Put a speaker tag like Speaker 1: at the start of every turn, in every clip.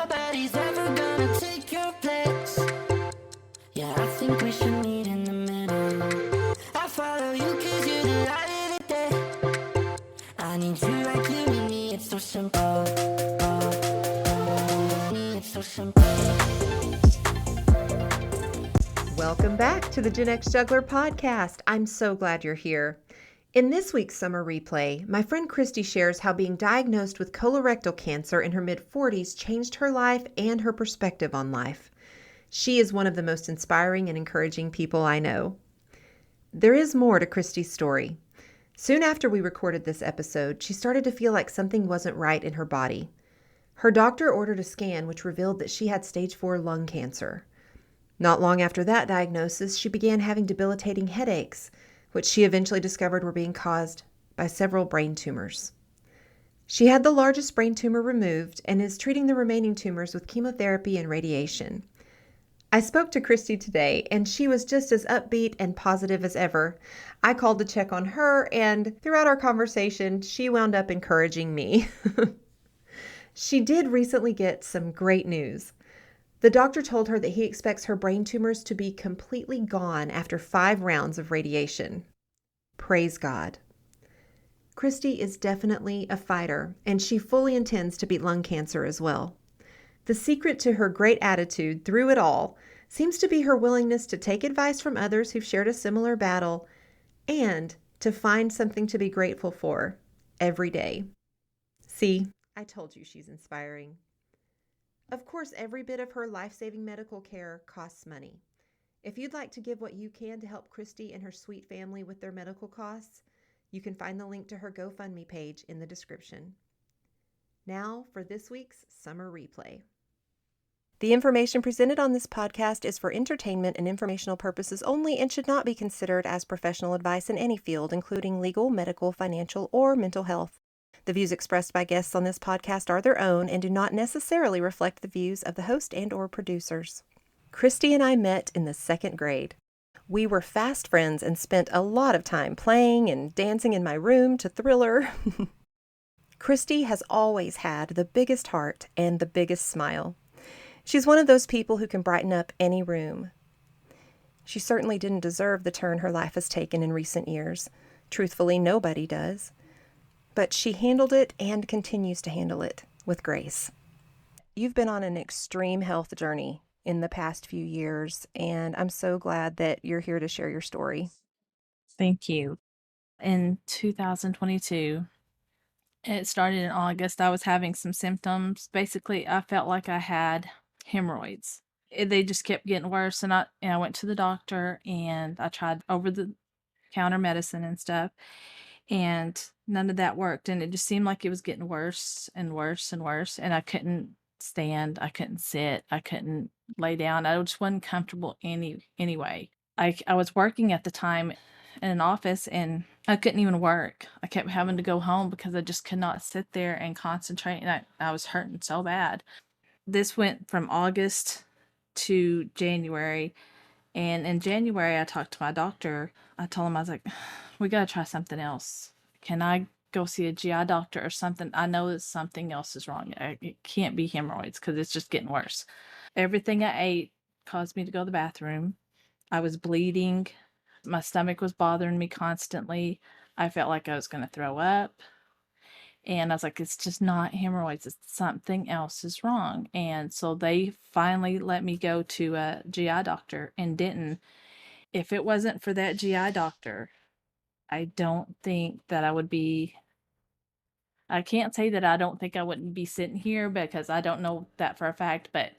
Speaker 1: Nobody's ever gonna take your place. Yeah, I think we should meet in the middle. I follow you cause you're the light of the day. I need you like you need me, it's so simple. It's so simple.
Speaker 2: Welcome back to the Gen X Juggler podcast. I'm so glad you're here. In this week's summer replay, my friend Christie shares how being diagnosed with colorectal cancer in her mid-40s changed her life and her perspective on life. She is one of the most inspiring and encouraging people I know. There is more to Christie's story. Soon after we recorded this episode, she started to feel like something wasn't right in her body. Her doctor ordered a scan which revealed that she had stage 4 lung cancer. Not long after that diagnosis, she began having debilitating headaches, which she eventually discovered were being caused by several brain tumors. She had the largest brain tumor removed and is treating the remaining tumors with chemotherapy and radiation. I spoke to Christie today, and she was just as upbeat and positive as ever. I called to check on her, and throughout our conversation, she wound up encouraging me. She did recently get some great news. The doctor told her that he expects her brain tumors to be completely gone after 5 rounds of radiation. Praise God. Christie is definitely a fighter, and she fully intends to beat lung cancer as well. The secret to her great attitude through it all seems to be her willingness to take advice from others who've shared a similar battle and to find something to be grateful for every day. See, I told you she's inspiring. Of course, every bit of her life-saving medical care costs money. If you'd like to give what you can to help Christie and her sweet family with their medical costs, you can find the link to her GoFundMe page in the description. Now for this week's Summer Replay. The information presented on this podcast is for entertainment and informational purposes only and should not be considered as professional advice in any field, including legal, medical, financial, or mental health. The views expressed by guests on this podcast are their own and do not necessarily reflect the views of the host and/or producers. Christie and I met in the 2nd grade. We were fast friends and spent a lot of time playing and dancing in my room to Thriller. Christie has always had the biggest heart and the biggest smile. She's one of those people who can brighten up any room. She certainly didn't deserve the turn her life has taken in recent years. Truthfully, nobody does. But she handled it and continues to handle it with grace. You've been on an extreme health journey in the past few years, and I'm so glad that you're here to share your story.
Speaker 3: Thank you. In 2022, it started in August. I was having some symptoms. Basically, I felt like I had hemorrhoids. They just kept getting worse, and I went to the doctor and I tried over-the-counter medicine and stuff, and none of that worked. And it just seemed like it was getting worse and worse and worse. And I couldn't stand, I couldn't sit, I couldn't lay down. I just wasn't comfortable anyway. I was working at the time in an office and I couldn't even work. I kept having to go home because I just could not sit there and concentrate, and I was hurting so bad. This went from August to January, and in January I talked to my doctor. I told him, I was like, we got to try something else. Can I go see a GI doctor or something? I know that something else is wrong. It can't be hemorrhoids because it's just getting worse. Everything I ate caused me to go to the bathroom. I was bleeding. My stomach was bothering me constantly. I felt like I was going to throw up. And I was like, it's just not hemorrhoids. It's something else is wrong. And so they finally let me go to a GI doctor and didn't. If it wasn't for that GI doctor, I don't think that I can't say that I don't think I wouldn't be sitting here because I don't know that for a fact, but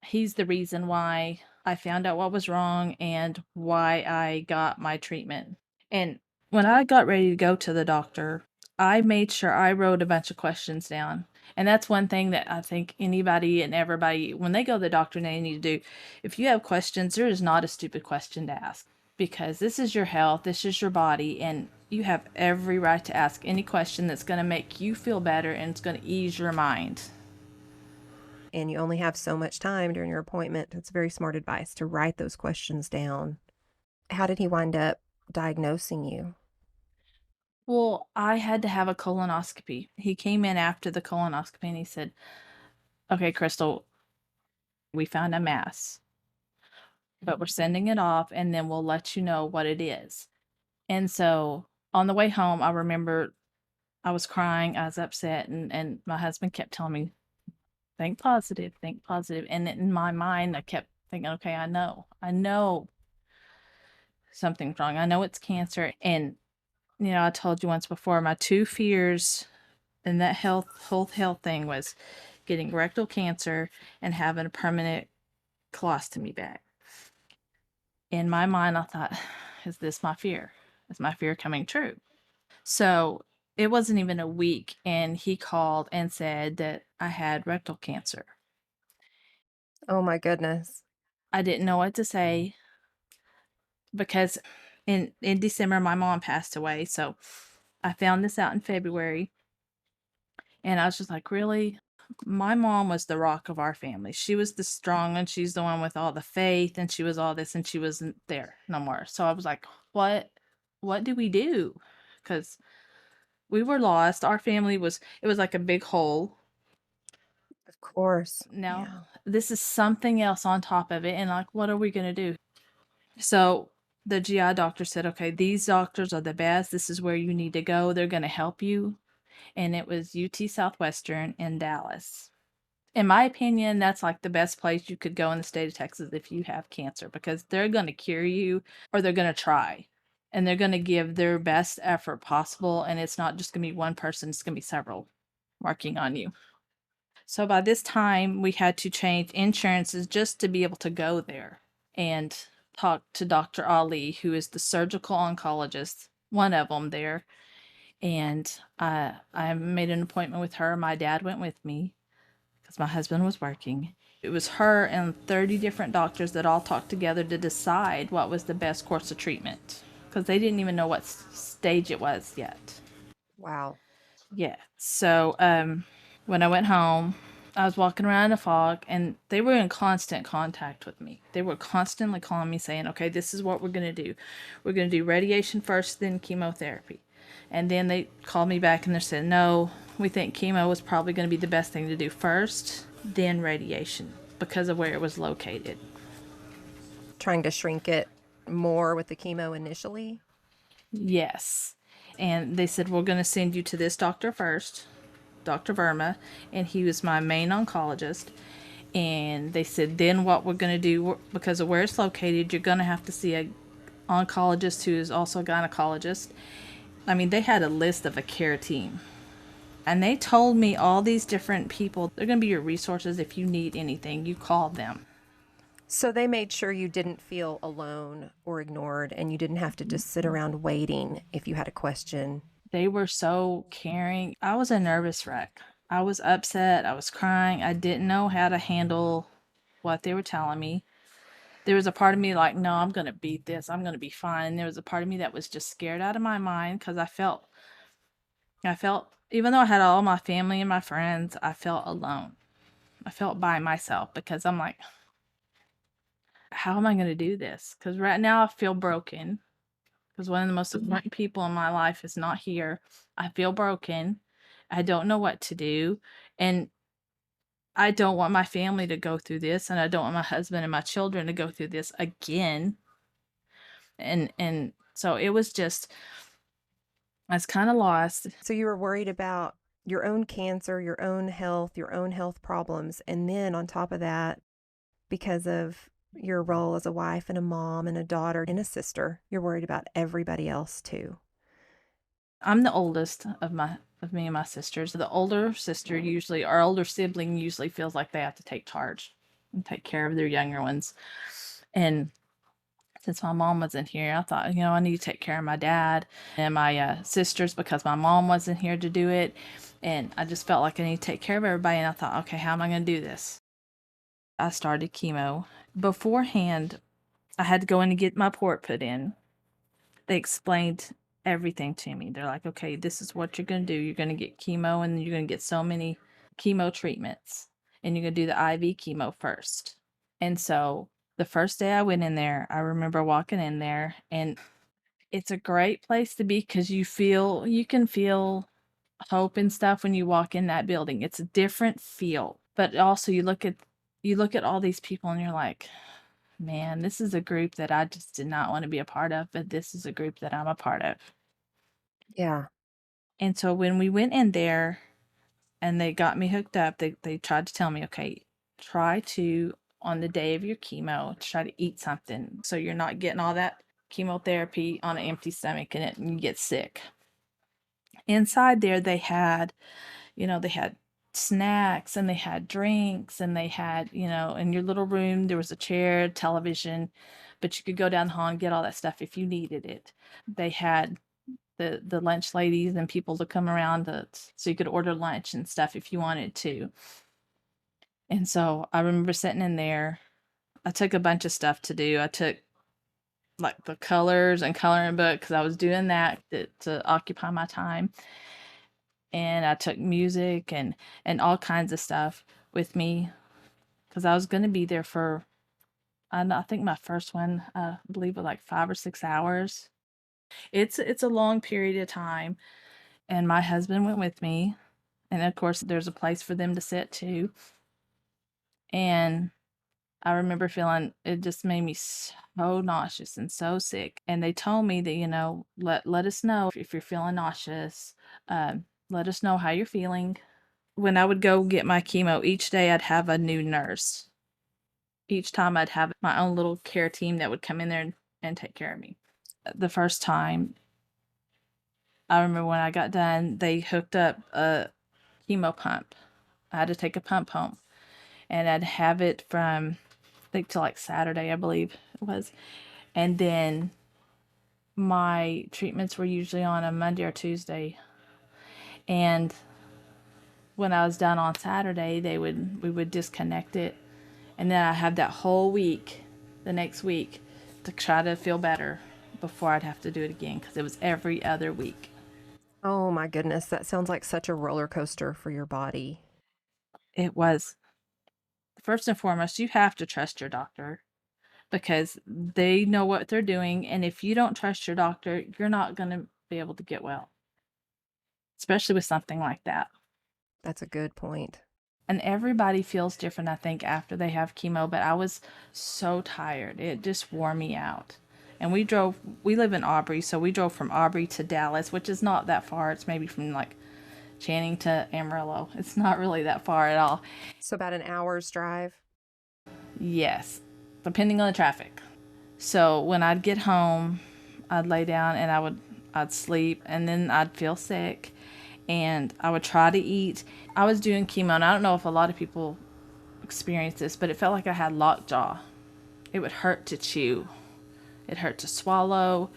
Speaker 3: he's the reason why I found out what was wrong and why I got my treatment. And when I got ready to go to the doctor, I made sure I wrote a bunch of questions down. And that's one thing that I think anybody and everybody, when they go to the doctor, they need to do. If you have questions, there is not a stupid question to ask, because this is your health, this is your body, and you have every right to ask any question that's going to make you feel better and it's going to ease your mind.
Speaker 2: And you only have so much time during your appointment. It's very smart advice to write those questions down. How did he wind up diagnosing you?
Speaker 3: Well, I had to have a colonoscopy. He came in after the colonoscopy and he said, okay, Crystal, we found a mass, but we're sending it off and then we'll let you know what it is. And so on the way home, I remember I was crying, I was upset, and my husband kept telling me, think positive, think positive. And in my mind, I kept thinking, okay, I know something's wrong. I know it's cancer. And, I told you once before, my two fears in that whole health thing was getting rectal cancer and having a permanent colostomy bag. In my mind, I thought, is this my fear? Is my fear coming true? So it wasn't even a week, and he called and said that I had rectal cancer.
Speaker 2: Oh my goodness.
Speaker 3: I didn't know what to say because in December my mom passed away. So I found this out in February, and I was just like, really? My mom was the rock of our family. She was the strong one. She's the one with all the faith, and she was all this, and she wasn't there no more. So I was like, what do we do? Because we were lost. Our family it was like a big hole.
Speaker 2: Of course.
Speaker 3: Now,
Speaker 2: Yeah.
Speaker 3: this is something else on top of it. And like, what are we going to do? So the GI doctor said, okay, these doctors are the best. This is where you need to go. They're going to help you. And it was UT Southwestern in Dallas. In my opinion, that's like the best place you could go in the state of Texas if you have cancer, because they're going to cure you, or they're going to try, and they're going to give their best effort possible. And it's not just going to be one person, it's going to be several working on you. So by this time, we had to change insurances just to be able to go there and talk to Dr. Ali, who is the surgical oncologist, one of them there. And I made an appointment with her. My dad went with me because my husband was working. It was her and 30 different doctors that all talked together to decide what was the best course of treatment, because they didn't even know what stage it was yet.
Speaker 2: Wow.
Speaker 3: Yeah. So when I went home, I was walking around in a fog, and they were in constant contact with me. They were constantly calling me saying, okay, this is what we're going to do. We're going to do radiation first, then chemotherapy. And then they called me back and they said, no, we think chemo was probably going to be the best thing to do first, then radiation, because of where it was located.
Speaker 2: Trying to shrink it more with the chemo initially?
Speaker 3: Yes. And they said, we're going to send you to this doctor first, Dr. Verma, and he was my main oncologist. And they said, then what we're going to do, because of where it's located, you're going to have to see a oncologist who is also a gynecologist. I mean, they had a list of a care team. And they told me all these different people, they're going to be your resources. If you need anything, you call them.
Speaker 2: So they made sure you didn't feel alone or ignored, and you didn't have to just sit around waiting if you had a question.
Speaker 3: They were so caring. I was a nervous wreck. I was upset. I was crying. I didn't know how to handle what they were telling me. There was a part of me like, no, I'm going to beat this. I'm going to be fine. And there was a part of me that was just scared out of my mind, because I felt, even though I had all my family and my friends, I felt alone. I felt by myself, because I'm like, how am I going to do this? Because right now I feel broken, because one of the most important people in my life is not here. I feel broken. I don't know what to do. And I don't want my family to go through this, and I don't want my husband and my children to go through this again. And so it was just, I was kind of lost.
Speaker 2: So you were worried about your own cancer, your own health problems. And then on top of that, because of your role as a wife and a mom and a daughter and a sister, you're worried about everybody else too.
Speaker 3: I'm the oldest of me and my sisters. The older sister usually, our older sibling usually feels like they have to take charge and take care of their younger ones. And since my mom wasn't here, I thought, I need to take care of my dad and my sisters, because my mom wasn't here to do it. And I just felt like I need to take care of everybody. And I thought, okay, how am I going to do this? I started chemo. Beforehand, I had to go in and get my port put in. They explained everything to me. They're like, okay, this is what you're going to do. You're going to get chemo, and you're going to get so many chemo treatments, and you're going to do the IV chemo first. And so the first day I went in there, I remember walking in there, and it's a great place to be, because you can feel hope and stuff when you walk in that building. It's a different feel. But also you look at all these people and you're like, man, this is a group that I just did not want to be a part of, but this is a group that I'm a part of.
Speaker 2: Yeah.
Speaker 3: And so when we went in there and they got me hooked up, they tried to tell me, okay, try to, on the day of your chemo, try to eat something so you're not getting all that chemotherapy on an empty stomach and you get sick. Inside there, they had snacks and they had drinks and they had, in your little room, there was a chair, television, but you could go down the hall and get all that stuff if you needed it. They had the lunch ladies and people to come around so you could order lunch and stuff if you wanted to. And so I remember sitting in there. I took a bunch of stuff to do. I took like the colors and coloring book because I was doing that to occupy my time. And I took music and all kinds of stuff with me because I was going to be there for, I think my first one, I believe, was like 5 or 6 hours. It's a long period of time, and my husband went with me, and of course there's a place for them to sit too. And I remember feeling it just made me so nauseous and so sick. And they told me that, let us know if you're feeling nauseous. Let us know how you're feeling. When I would go get my chemo, each day I'd have a new nurse. Each time I'd have my own little care team that would come in there and take care of me. The first time, I remember when I got done, they hooked up a chemo pump. I had to take a pump home, and I'd have it from, I think, till like Saturday, I believe it was. And then my treatments were usually on a Monday or Tuesday. And when I was done on Saturday, we would disconnect it, and then I had that whole week, the next week, to try to feel better before I'd have to do it again because it was every other week.
Speaker 2: Oh my goodness, that sounds like such a roller coaster for your body.
Speaker 3: It was, first and foremost, you have to trust your doctor because they know what they're doing, and if you don't trust your doctor, you're not going to be able to get well, especially with something like that.
Speaker 2: That's a good point.
Speaker 3: And everybody feels different, I think, after they have chemo, but I was so tired. It just wore me out. And we live in Aubrey, so we drove from Aubrey to Dallas, which is not that far. It's maybe from like Channing to Amarillo. It's not really that far at all.
Speaker 2: So about an hour's drive?
Speaker 3: Yes, depending on the traffic. So when I'd get home, I'd lay down and I'd sleep, and then I'd feel sick and I would try to eat. I was doing chemo, and I don't know if a lot of people experience this, but it felt like I had lockjaw. It would hurt to chew. It hurt to swallow.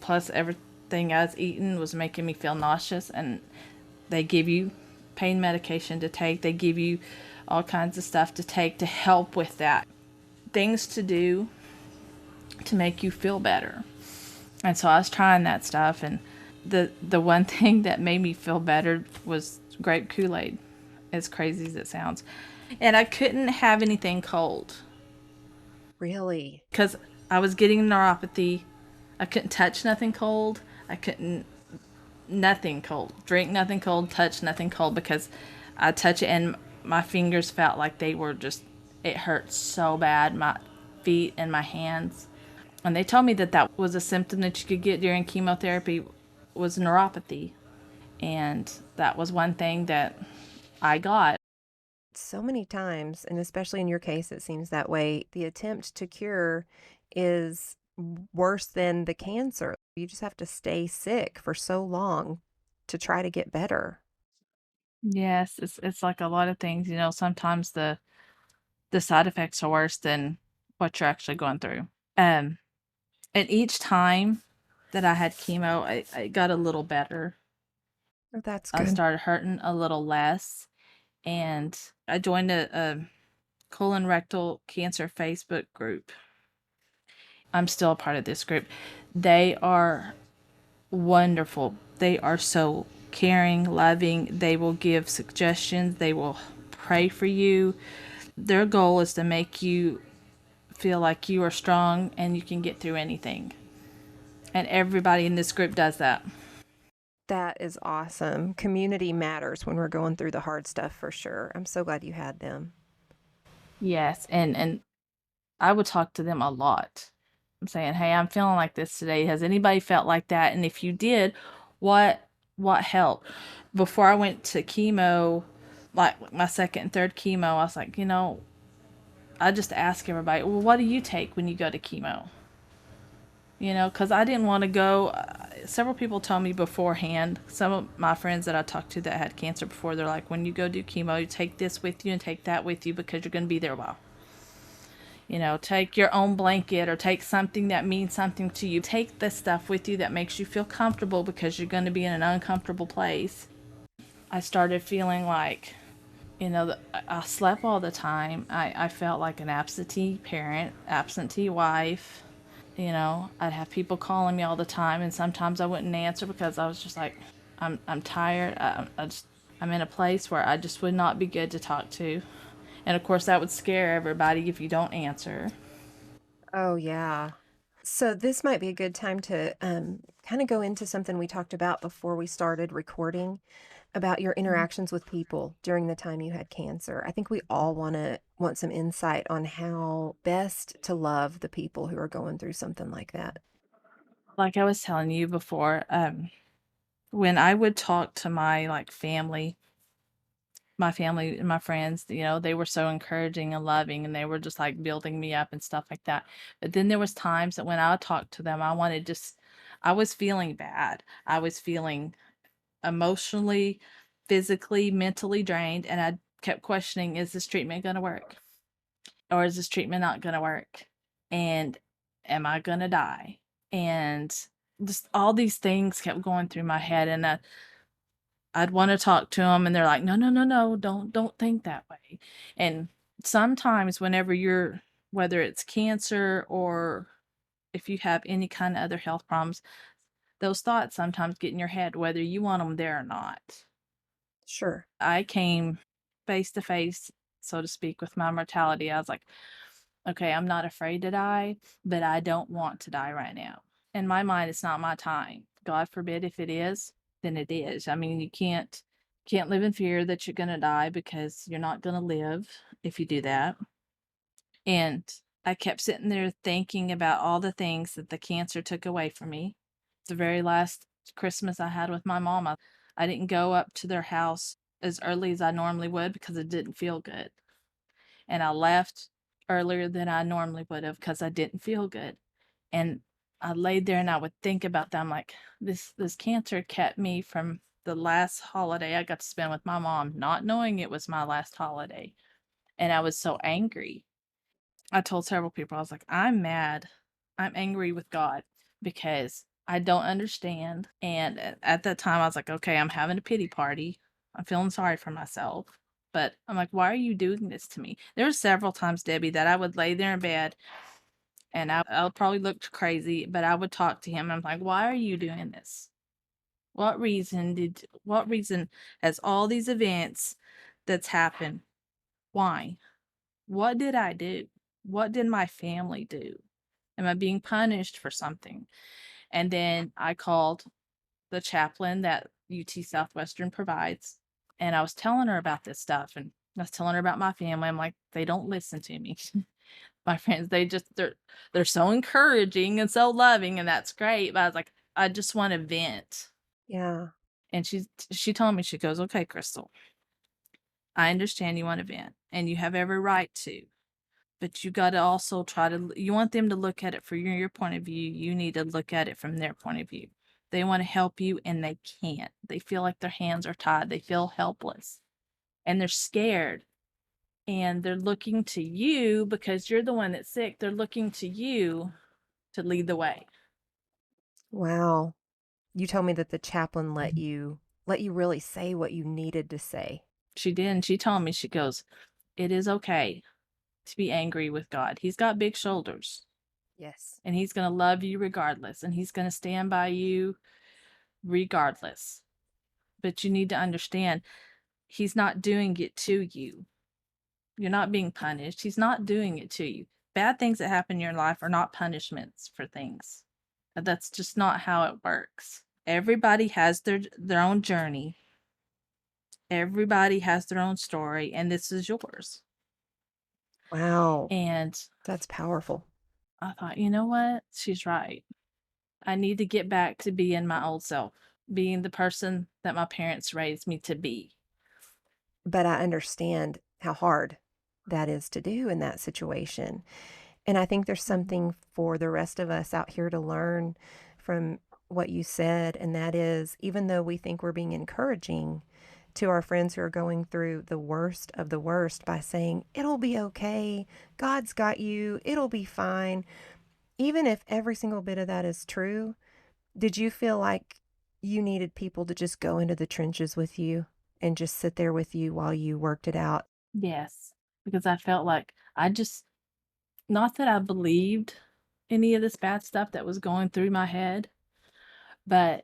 Speaker 3: Plus, everything I was eating was making me feel nauseous, and they give you pain medication to take. They give you all kinds of stuff to take to help with that. Things to do to make you feel better. And so I was trying that stuff, and the one thing that made me feel better was grape Kool-Aid, as crazy as it sounds. And I couldn't have anything cold
Speaker 2: Really?
Speaker 3: because I was getting neuropathy. I couldn't touch nothing cold. I couldn't, nothing cold. Drink nothing cold, touch nothing cold, because I touch it and my fingers felt like they were just, it hurt so bad, my feet and my hands. And they told me that was a symptom that you could get during chemotherapy, was neuropathy. And that was one thing that I got.
Speaker 2: So many times, and especially in your case, it seems that way, the attempt to cure is worse than the cancer. You just have to stay sick for so long to try to get better.
Speaker 3: Yes, it's like a lot of things, sometimes the side effects are worse than what you're actually going through. Um and each time that I had chemo, I got a little better.
Speaker 2: Oh, that's
Speaker 3: I
Speaker 2: good.
Speaker 3: started hurting a little less, and I joined a colon rectal cancer Facebook group. I'm still a part of this group. They are wonderful. They are so caring, loving. They will give suggestions. They will pray for you. Their goal is to make you feel like you are strong and you can get through anything. And everybody in this group does that.
Speaker 2: That is awesome. Community matters when we're going through the hard stuff for sure. I'm so glad you had them.
Speaker 3: Yes, and I would talk to them a lot. I'm saying, "Hey, I'm feeling like this today. Has anybody felt like that? And if you did, what helped?" Before I went to chemo, like my second and third chemo, I was like, I just ask everybody, "Well, what do you take when you go to chemo?" Because I didn't want to go. Several people told me beforehand, some of my friends that I talked to that had cancer before, they're like, when you go do chemo, you take this with you and take that with you because you're going to be there a while. Take your own blanket or take something that means something to you. Take the stuff with you that makes you feel comfortable because you're going to be in an uncomfortable place. I started feeling like, I slept all the time. I felt like an absentee parent, absentee wife. I'd have people calling me all the time, and sometimes I wouldn't answer because I was just like, I'm tired. I'm in a place where I just would not be good to talk to. And of course, that would scare everybody if you don't answer.
Speaker 2: Oh, yeah. So this might be a good time to kind of go into something we talked about before we started recording about your interactions with people during the time you had cancer. I think we all want some insight on how best to love the people who are going through something like that.
Speaker 3: Like I was telling you before, when I would talk to my like family and my friends, they were so encouraging and loving, and they were just like building me up and stuff like that. But then there was times that when I would talk to them, I was feeling bad. I was feeling emotionally, physically, mentally drained, and I kept questioning, is this treatment going to work? Or is this treatment not going to work? And am I going to die? And just all these things kept going through my head, and I'd want to talk to them, and they're like, no, no, no, no, don't think that way. And sometimes whenever whether it's cancer or if you have any kind of other health problems, those thoughts sometimes get in your head, whether you want them there or not.
Speaker 2: Sure.
Speaker 3: I came face to face, so to speak, with my mortality. I was like, okay, I'm not afraid to die, but I don't want to die right now. In my mind, it's not my time. God forbid if it is, then it is. I mean, you can't live in fear that you're going to die because you're not going to live if you do that. And I kept sitting there thinking about all the things that the cancer took away from me. The very last Christmas I had with my mom, I didn't go up to their house as early as I normally would because it didn't feel good. And I left earlier than I normally would have because I didn't feel good. And I laid there and I would think about that. I'm like, this cancer kept me from the last holiday I got to spend with my mom, not knowing it was my last holiday. And I was so angry. I told several people, I was like, I'm mad. I'm angry with God because I don't understand. And at that time, I was like, okay, I'm having a pity party. I'm feeling sorry for myself. But I'm like, why are you doing this to me? There were several times, Debbie, that I would lay there in bed and I'll probably look crazy, but I would talk to him. I'm like, why are you doing this? What reason has all these events that's happened? Why? What did I do? What did my family do? Am I being punished for something? And then I called the chaplain that UT Southwestern provides, and I was telling her about this stuff, and I was telling her about my family. I'm like, they don't listen to me. My friends, they're so encouraging and so loving, and that's great. But I was like, I just want to vent.
Speaker 2: Yeah.
Speaker 3: And she told me, she goes, okay, Crystal, I understand you want to vent, and you have every right to. But you got to also you want them to look at it from your point of view. You need to look at it from their point of view. They want to help you and they can't. They feel like their hands are tied. They feel helpless and they're scared. And they're looking to you because you're the one that's sick. They're looking to you to lead the way.
Speaker 2: Wow. You told me that the chaplain let you really say what you needed to say.
Speaker 3: She did. And she told me, she goes, it is okay to be angry with God. He's got big shoulders
Speaker 2: Yes.
Speaker 3: and he's going to love you regardless. And he's going to stand by you regardless. But you need to understand, he's not doing it to you. You're not being punished. He's not doing it to you. Bad things that happen in your life are not punishments for things. That's just not how it works. Everybody has their own journey. Everybody has their own story, and this is yours.
Speaker 2: Wow,
Speaker 3: And
Speaker 2: that's powerful.
Speaker 3: I thought, you know what? She's right. I need to get back to being my old self, being the person that my parents raised me to be.
Speaker 2: But I understand how hard that is to do in that situation. And I think there's
Speaker 3: Mhm.
Speaker 2: something for the rest of us out here to learn from what you said, and that is even though we think we're being encouraging to our friends who are going through the worst of the worst by saying, it'll be okay, God's got you, it'll be fine. Even if every single bit of that is true, did you feel like you needed people to just go into the trenches with you and just sit there with you while you worked it out?
Speaker 3: Yes, because I felt like I just, not that I believed any of this bad stuff that was going through my head, but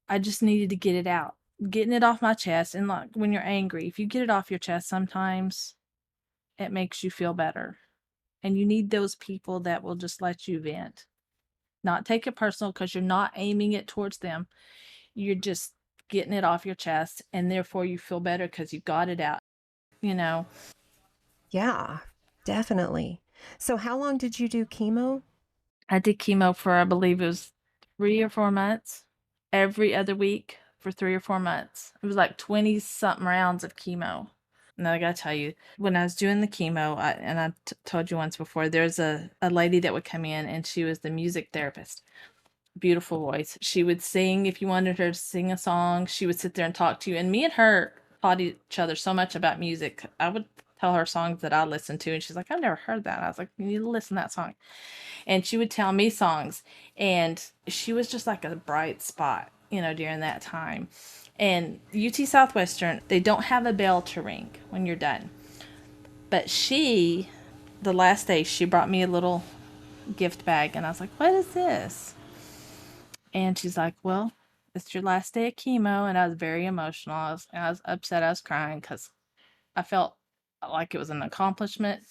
Speaker 3: I just needed to get it out. Getting it off my chest. And like when you're angry, if you get it off your chest, sometimes it makes you feel better. And you need those people that will just let you vent, not take it personal because you're not aiming it towards them. You're just getting it off your chest. And therefore you feel better because you got it out, you know.
Speaker 2: Yeah, definitely. So, how long did you do chemo?
Speaker 3: I did chemo for, I believe it was 3 or 4 months, every other week for 3 or 4 months. It was like 20 something rounds of chemo. And I gotta tell you, when I was doing the chemo, I told you once before, there's a lady that would come in and she was the music therapist. Beautiful voice. She would sing if you wanted her to sing a song. She would sit there and talk to you. And me and her taught each other so much about music. I would tell her songs that I listened to, and she's like, I've never heard that. I was like, you need to listen to that song. And she would tell me songs, and she was just like a bright spot, during that time. And UT Southwestern, they don't have a bell to ring when you're done. But the last day, she brought me a little gift bag, and I was like, what is this? And she's like, well, it's your last day of chemo. And I was very emotional. I was upset. I was crying because I felt like it was an accomplishment,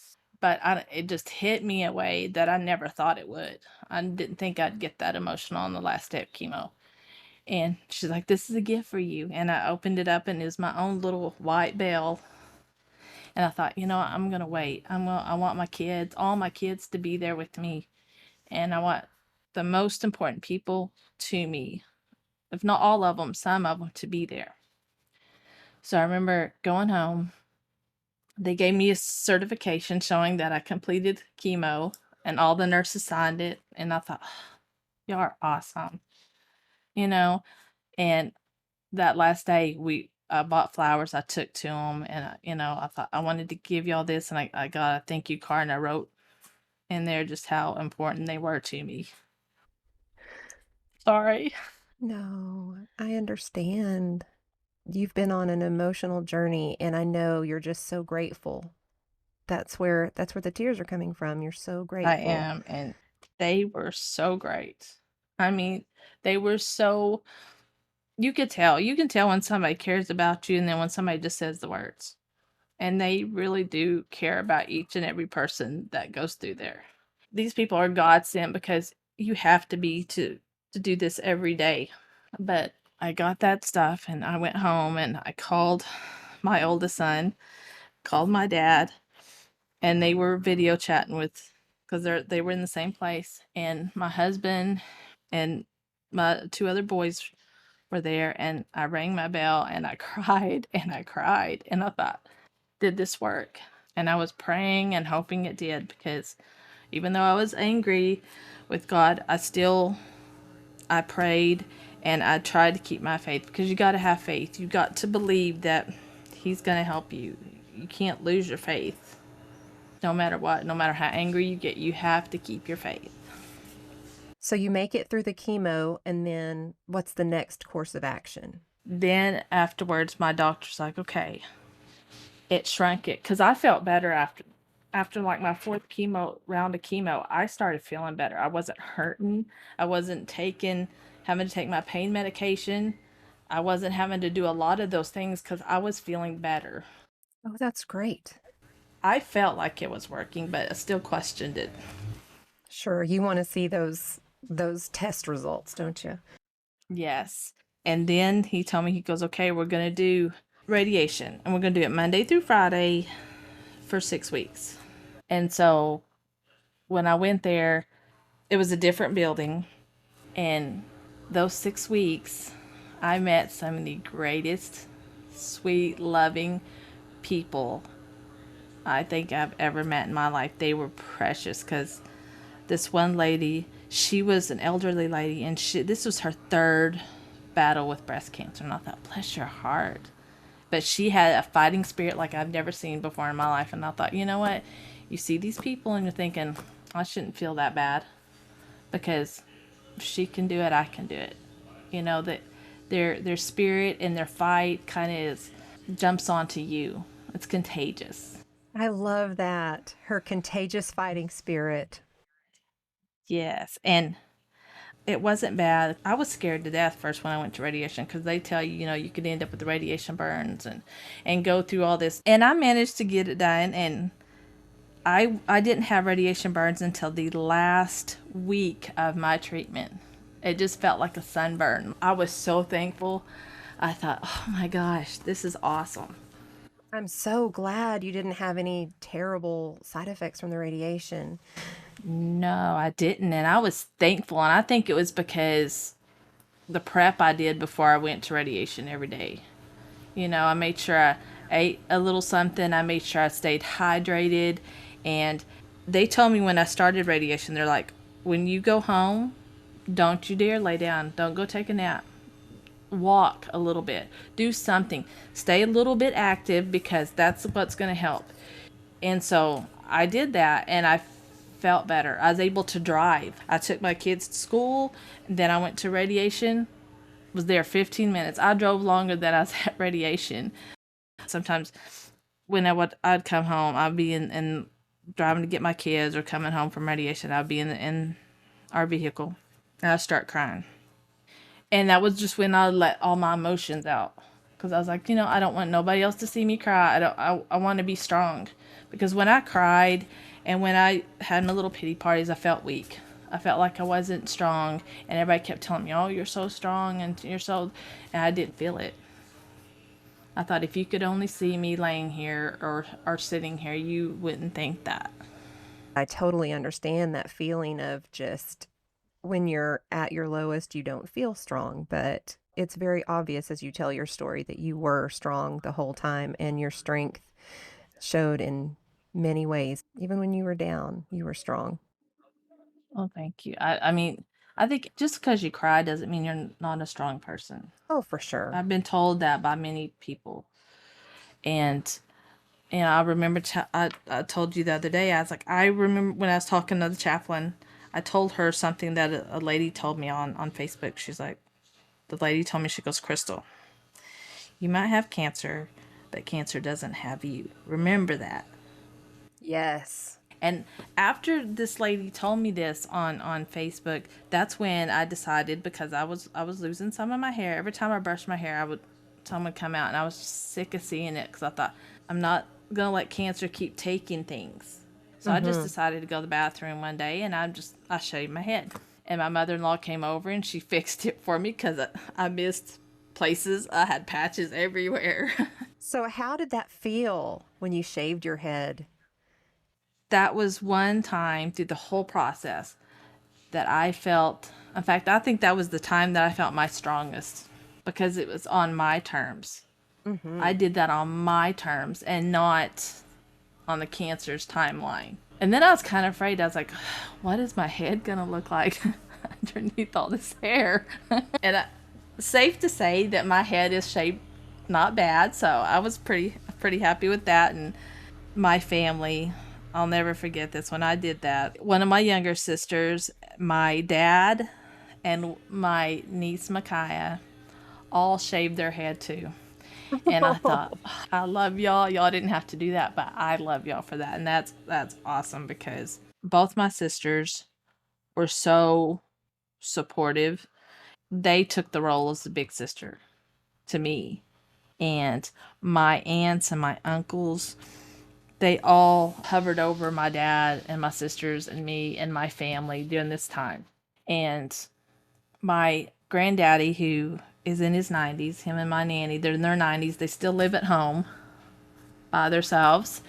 Speaker 3: but it just hit me a way that I never thought it would. I didn't think I'd get that emotional on the last day of chemo. And she's like, this is a gift for you. And I opened it up, and it was my own little white bell. And I thought, I'm going to wait. I want my kids, all my kids, to be there with me. And I want the most important people to me, if not all of them, some of them, to be there. So I remember going home. They gave me a certification showing that I completed chemo, and all the nurses signed it. And I thought, oh, y'all are awesome, you know. And that last day, I bought flowers. I took to them, and I thought I wanted to give y'all this, and I got a thank you card, and I wrote in there just how important they were to me. Sorry.
Speaker 2: No, I understand. You've been on an emotional journey, and I know you're just so grateful. That's where the tears are coming from. You're so
Speaker 3: I
Speaker 2: grateful.
Speaker 3: am, and they were so great. I mean, they were so, you can tell when somebody cares about you, and then when somebody just says the words. And they really do care about each and every person that goes through there. These people are God sent because you have to be to do this every day. But I got that stuff, and I went home, and I called my oldest son, called my dad, and they were video chatting with, because they were in the same place, and my husband and my two other boys were there, and I rang my bell, and I cried and I cried, and I thought, did this work? And I was praying and hoping it did, because even though I was angry with God, I prayed, and I tried to keep my faith, because you got to have faith. You got to believe that he's going to help you. You can't lose your faith. No matter what, no matter how angry you get, you have to keep your faith.
Speaker 2: So you make it through the chemo, and then what's the next course of action?
Speaker 3: Then afterwards, my doctor's like, okay, it shrunk it, because I felt better after like my fourth chemo round of chemo. I started feeling better. I wasn't hurting. I wasn't having to take my pain medication. I wasn't having to do a lot of those things because I was feeling better.
Speaker 2: Oh, that's great.
Speaker 3: I felt like it was working, but I still questioned it.
Speaker 2: Sure, you want to see those test results, don't you?
Speaker 3: Yes. And then he told me, he goes, okay, we're going to do radiation and we're going to do it Monday through Friday for 6 weeks. And so when I went there, it was a different building. And those 6 weeks, I met some of the greatest, sweet, loving people I think I've ever met in my life. They were precious because this one lady, she was an elderly lady, and this was her third battle with breast cancer. And I thought, bless your heart. But she had a fighting spirit like I've never seen before in my life. And I thought, you know what? You see these people and you're thinking, I shouldn't feel that bad because if she can do it, I can do it. You know, that their spirit and their fight kind of jumps onto you. It's contagious.
Speaker 2: I love that. Her contagious fighting spirit.
Speaker 3: Yes. And it wasn't bad. I was scared to death first when I went to radiation because they tell you, you know, you could end up with the radiation burns and go through all this. And I managed to get it done. And I didn't have radiation burns until the last week of my treatment. It just felt like a sunburn. I was so thankful. I thought, oh my gosh, this is awesome.
Speaker 2: I'm so glad you didn't have any terrible side effects from the radiation.
Speaker 3: No, I didn't. And I was thankful. And I think it was because the prep I did before I went to radiation every day. You know, I made sure I ate a little something. I made sure I stayed hydrated. And they told me when I started radiation, they're like, when you go home, don't you dare lay down. Don't go take a nap. Walk a little bit. Do something. Stay a little bit active because that's what's going to help. And so I did that and I felt better. I was able to drive. I took my kids to school. Then I went to radiation. Was there 15 minutes. I drove longer than I was at radiation. Sometimes when I'd come home, I'd be in driving to get my kids or coming home from radiation. I'd be in our vehicle and I'd start crying. And that was just when I let all my emotions out. Because I was like, you know, I don't want nobody else to see me cry. I want to be strong. Because when I cried and when I had my little pity parties, I felt weak. I felt like I wasn't strong. And everybody kept telling me, oh, you're so strong and you're so... And I didn't feel it. I thought if you could only see me laying here or sitting here, you wouldn't think that.
Speaker 2: I totally understand that feeling of just when you're at your lowest, you don't feel strong, but it's very obvious as you tell your story that you were strong the whole time and your strength showed in many ways. Even when you were down, you were strong.
Speaker 3: Oh, thank you. I mean, I think just because you cry doesn't mean you're not a strong person.
Speaker 2: Oh, for sure.
Speaker 3: I've been told that by many people. And I remember I told you the other day, I was like, I remember when I was talking to the chaplain, I told her something that a lady told me on Facebook. She's like, the lady told me, she goes, Crystal, you might have cancer, but cancer doesn't have you. Remember that.
Speaker 2: Yes.
Speaker 3: And after this lady told me this on Facebook, that's when I decided, because I was losing some of my hair. Every time I brushed my hair, some would come out, and I was sick of seeing it because I thought, I'm not gonna let cancer keep taking things. So I just decided to go to the bathroom one day and I shaved my head. And my mother-in-law came over and she fixed it for me because I missed places. I had patches everywhere.
Speaker 2: So, how did that feel when you shaved your head?
Speaker 3: That was one time through the whole process that I felt, in fact, I think that was the time that I felt my strongest because it was on my terms. I did that on my terms and not on the cancer's timeline. And then I was kind of afraid. I was like, what is my head going to look like underneath all this hair? And safe to say that my head is shaped not bad. So I was pretty happy with that. And my family, I'll never forget this. When I did that, one of my younger sisters, my dad, and my niece Micaiah all shaved their head too. And I thought, I love y'all. Y'all didn't have to do that, but I love y'all for that. And that's awesome because both my sisters were so supportive. They took the role as the big sister to me. And my aunts and my uncles, they all hovered over my dad and my sisters and me and my family during this time. And my granddaddy, who is in his 90s, him and my nanny, they're in their 90s. They still live at home by themselves.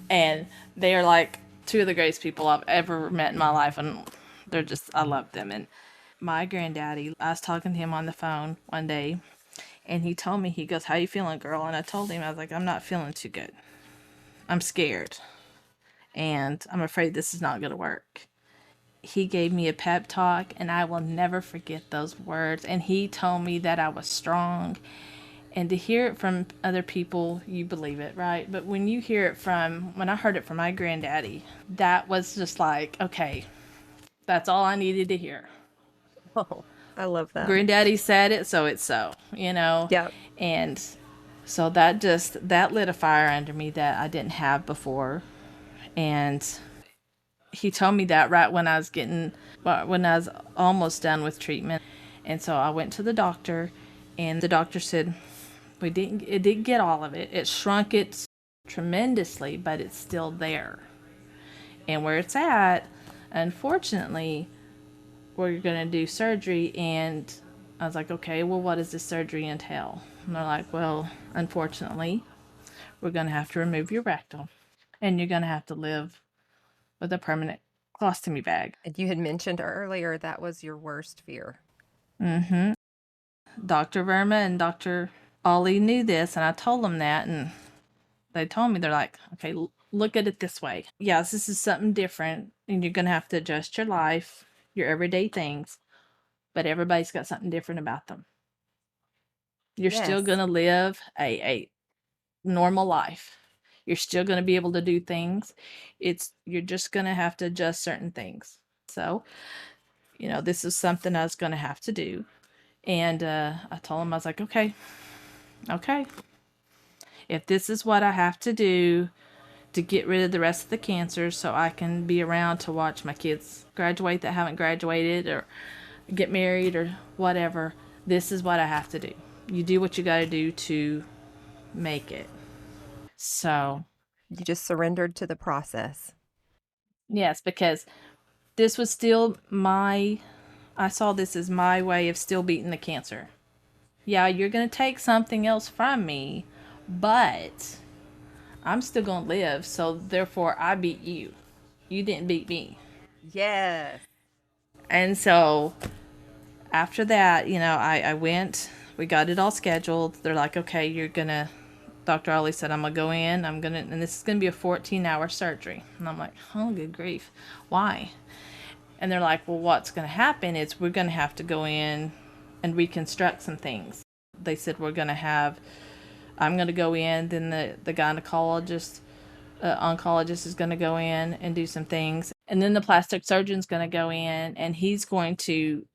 Speaker 3: And they are like two of the greatest people I've ever met in my life. And they're just, I love them. And my granddaddy, I was talking to him on the phone one day, and he told me, he goes, "How you feeling, girl?" And I told him, I was like, "I'm not feeling too good. I'm scared. And I'm afraid this is not going to work." He gave me a pep talk, and I will never forget those words. And he told me that I was strong. And to hear it from other people, you believe it, right? But when you hear it when I heard it from my granddaddy, that was just like, okay, that's all I needed to hear.
Speaker 2: Oh, I love that.
Speaker 3: Granddaddy said it, so it's so,
Speaker 2: Yeah.
Speaker 3: And so that lit a fire under me that I didn't have before. And he told me that right when when I was almost done with treatment. And so I went to the doctor, and the doctor said, it didn't get all of it. It shrunk it tremendously, but it's still there. And where it's at, unfortunately, we're going to do surgery. And I was like, okay, well, what does this surgery entail? And they're like, well, unfortunately, we're going to have to remove your rectum, and you're going to have to live with a permanent colostomy bag.
Speaker 2: And you had mentioned earlier that was your worst fear.
Speaker 3: Mm-hmm. Dr. Verma and Dr. Ollie knew this, and I told them that, and they told me, they're like, okay, look at it this way. Yes, this is something different, and you're going to have to adjust your life, your everyday things, but everybody's got something different about them. You're still going to live a normal life. You're still going to be able to do things. You're just going to have to adjust certain things. So, this is something I was going to have to do. And I told him, I was like, okay. If this is what I have to do to get rid of the rest of the cancer so I can be around to watch my kids graduate that haven't graduated, or get married, or whatever, this is what I have to do. You do what you got to do to make it. So,
Speaker 2: you just surrendered to the process.
Speaker 3: Yes, because this was still I saw this as my way of still beating the cancer. Yeah, you're going to take something else from me, but I'm still going to live, so therefore I beat you. You didn't beat me.
Speaker 2: Yes.
Speaker 3: And so after that, I went, we got it all scheduled. They're like, okay, Dr. Ollie said, I'm going to go in, and this is going to be a 14-hour surgery. And I'm like, oh, good grief. Why? And they're like, well, what's going to happen is we're going to have to go in and reconstruct some things. They said I'm going to go in, then the gynecologist, oncologist is going to go in and do some things. And then the plastic surgeon's going to go in, and he's going to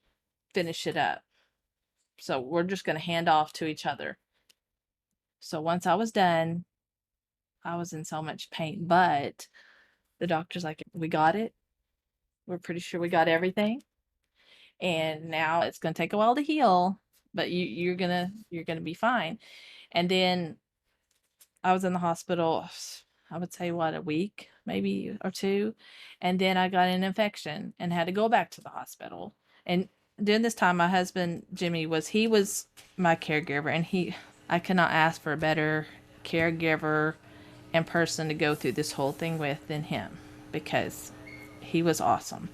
Speaker 3: finish it up. So we're just going to hand off to each other. So once I was done, I was in so much pain, but the doctor's like, we got it. We're pretty sure we got everything. And now it's going to take a while to heal, but you're going to be fine. And then I was in the hospital, I would say, a week, maybe, or two. And then I got an infection and had to go back to the hospital. And during this time, my husband, Jimmy, he was my caregiver, and I could not ask for a better caregiver and person to go through this whole thing with than him, because he was awesome.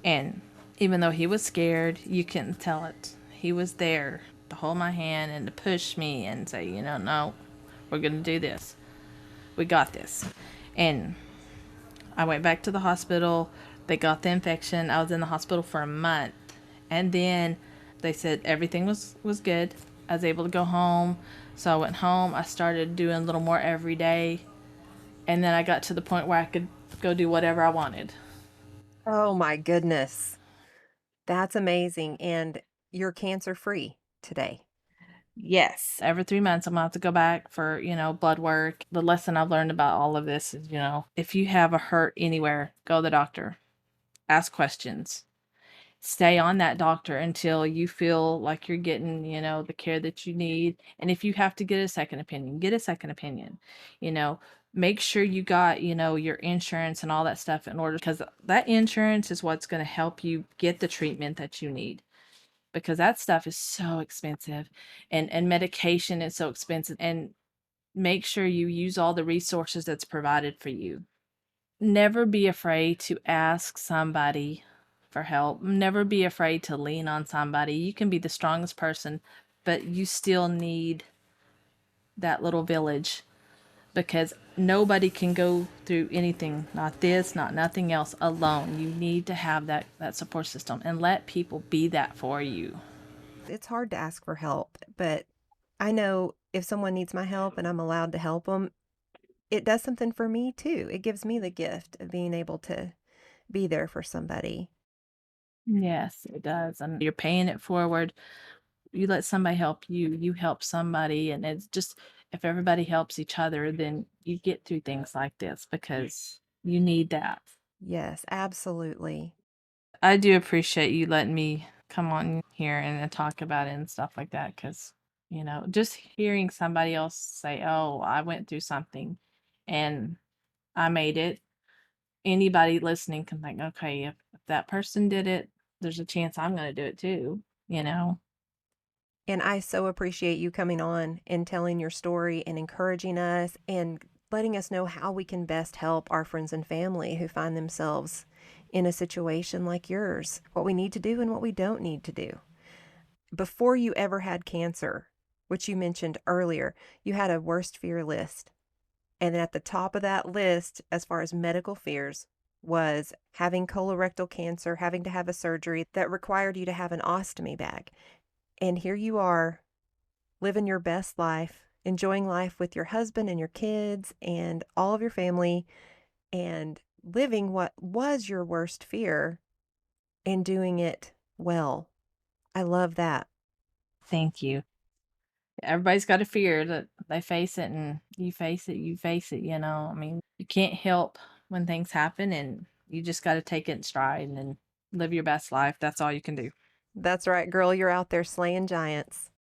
Speaker 3: And even though he was scared, you couldn't tell it. He was there to hold my hand and to push me and say, no, we're going to do this. We got this. And I went back to the hospital. They got the infection. I was in the hospital for a month. And then they said everything was good. I was able to go home. So I went home. I started doing a little more every day. And then I got to the point where I could go do whatever I wanted.
Speaker 2: Oh my goodness. That's amazing. And you're cancer free today.
Speaker 3: Yes. Every 3 months, I'm going to have to go back for, blood work. The lesson I've learned about all of this is, if you have a hurt anywhere, go to the doctor. Ask questions. Stay on that doctor until you feel like you're getting, the care that you need. And if you have to get a second opinion, get a second opinion. Make sure you got, your insurance and all that stuff in order, because that insurance is what's going to help you get the treatment that you need. because that stuff is so expensive, and medication is so expensive. And make sure you use all the resources that's provided for you. Never be afraid to ask somebody for help. Never be afraid to lean on somebody. You can be the strongest person, but you still need that little village, because nobody can go through anything, not this, not nothing else, alone. You need to have that support system, and let people be that for you.
Speaker 2: It's hard to ask for help, but I know if someone needs my help and I'm allowed to help them, it does something for me too. It gives me the gift of being able to be there for somebody.
Speaker 3: Yes, it does. And you're paying it forward. You let somebody help you, you help somebody. And it's just, if everybody helps each other, then you get through things like this, because you need that.
Speaker 2: Yes, absolutely.
Speaker 3: I do appreciate you letting me come on here and talk about it and stuff like that, because, just hearing somebody else say, oh, I went through something and I made it. Anybody listening can think, okay, if that person did it, there's a chance I'm going to do it too, you know?
Speaker 2: And I so appreciate you coming on and telling your story and encouraging us and letting us know how we can best help our friends and family who find themselves in a situation like yours, what we need to do and what we don't need to do. Before you ever had cancer, which you mentioned earlier, you had a worst fear list. And at the top of that list, as far as medical fears, was having colorectal cancer, having to have a surgery that required you to have an ostomy bag. And here you are, living your best life, enjoying life with your husband and your kids and all of your family, and living what was your worst fear and doing it well. I love that.
Speaker 3: Thank you. Everybody's got a fear that they face it, and you face it, I mean, you can't help when things happen, and you just got to take it in stride and live your best life. That's all you can do.
Speaker 2: That's right, girl. You're out there slaying giants.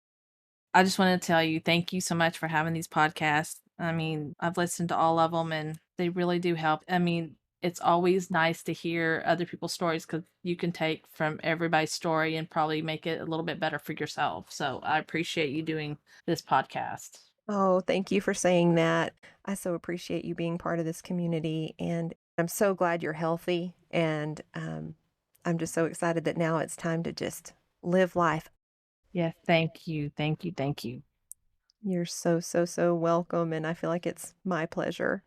Speaker 3: I just want to tell you, thank you so much for having these podcasts. I mean, I've listened to all of them and they really do help. I mean, it's always nice to hear other people's stories, because you can take from everybody's story and probably make it a little bit better for yourself. So I appreciate you doing this podcast.
Speaker 2: Oh, thank you for saying that. I so appreciate you being part of this community, and I'm so glad you're healthy. And I'm just so excited that now it's time to just live life.
Speaker 3: Yes, thank you. Thank you. Thank you.
Speaker 2: You're so, so, so welcome, and I feel like it's my pleasure.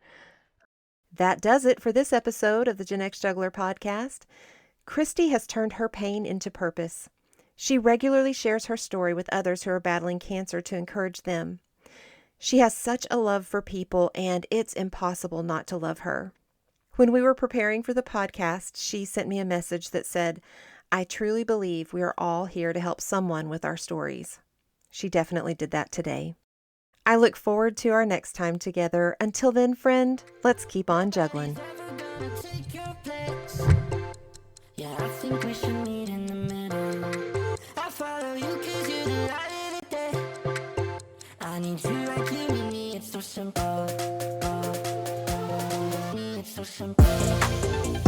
Speaker 2: That does it for this episode of the Gen X Juggler podcast. Christie has turned her pain into purpose. She regularly shares her story with others who are battling cancer to encourage them. She has such a love for people, and it's impossible not to love her. When we were preparing for the podcast, she sent me a message that said, I truly believe we are all here to help someone with our stories. She definitely did that today. I look forward to our next time together. Until then, friend, let's keep on juggling.
Speaker 1: Never gonna take your place. Yeah, I think we should meet in the middle. I follow you 'cause you're the light of the day. I need you like you need me, it's so simple. It's so simple.